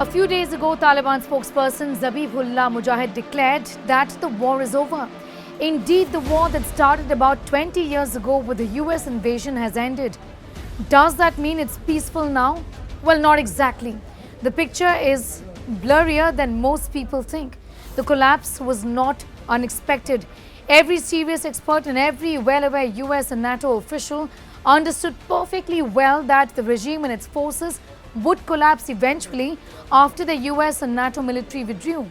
A few days ago, Taliban spokesperson Zabihullah Mujahid declared that the war is over. Indeed, the war that started about 20 years ago with the US invasion has ended. Does that mean it's peaceful now? Well, not exactly. The picture is blurrier than most people think. The collapse was not unexpected. Every serious expert and every well-aware US and NATO official understood perfectly well that the regime and its forces would collapse eventually after the US and NATO military withdrew.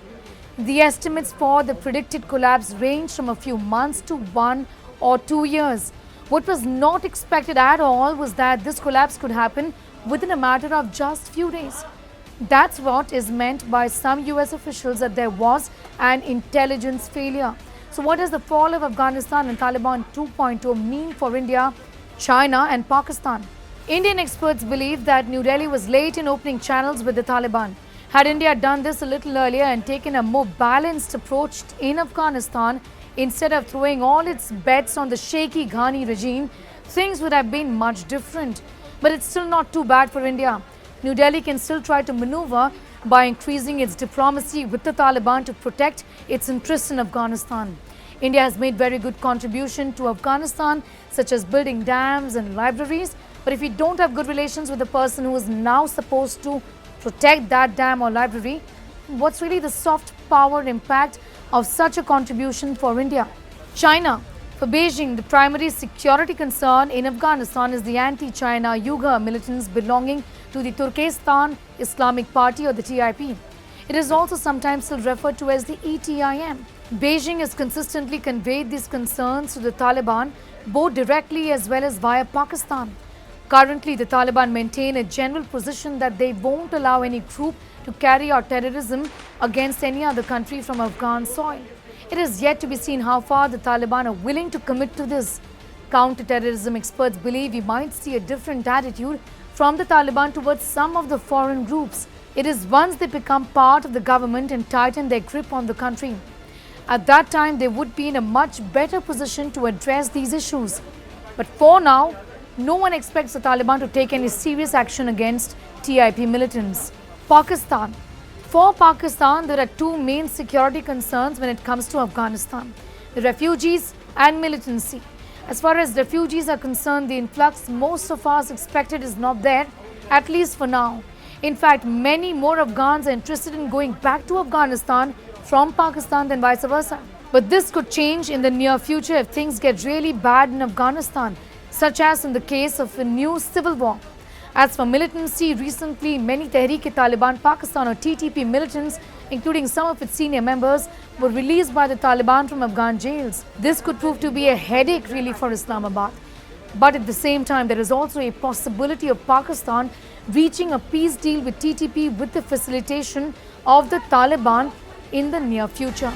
The estimates for the predicted collapse ranged from a few months to 1 or 2 years. What was not expected at all was that this collapse could happen within a matter of just few days. That's what is meant by some US officials that there was an intelligence failure. So what does the fall of Afghanistan and Taliban 2.0 mean for India, China and Pakistan? Indian experts believe that New Delhi was late in opening channels with the Taliban. Had India done this a little earlier and taken a more balanced approach in Afghanistan instead of throwing all its bets on the shaky Ghani regime, things would have been much different. But it's still not too bad for India. New Delhi can still try to maneuver by increasing its diplomacy with the Taliban to protect its interests in Afghanistan. India has made very good contribution to Afghanistan, such as building dams and libraries. But if we don't have good relations with the person who is now supposed to protect that dam or library, what's really the soft power impact of such a contribution for India? China. For Beijing, the primary security concern in Afghanistan is the anti-China Uyghur militants belonging to the Turkestan Islamic Party or the TIP. It is also sometimes still referred to as the ETIM. Beijing has consistently conveyed these concerns to the Taliban, both directly as well as via Pakistan. Currently, the Taliban maintain a general position that they won't allow any group to carry out terrorism against any other country from Afghan soil. It is yet to be seen how far the Taliban are willing to commit to this. Counter-terrorism experts believe we might see a different attitude from the Taliban towards some of the foreign groups. It is once they become part of the government and tighten their grip on the country. At that time, they would be in a much better position to address these issues. But for now, no one expects the Taliban to take any serious action against TIP militants. Pakistan. For Pakistan, there are two main security concerns when it comes to Afghanistan: the refugees and militancy. As far as refugees are concerned, the influx most of us expected is not there, at least for now. In fact, many more Afghans are interested in going back to Afghanistan from Pakistan than vice versa. But this could change in the near future if things get really bad in Afghanistan, such as in the case of a new civil war. As for militancy, recently many Tehreek-e-Taliban Pakistan or TTP militants, including some of its senior members, were released by the Taliban from Afghan jails. This could prove to be a headache really for Islamabad. But at the same time, there is also a possibility of Pakistan reaching a peace deal with TTP with the facilitation of the Taliban in the near future.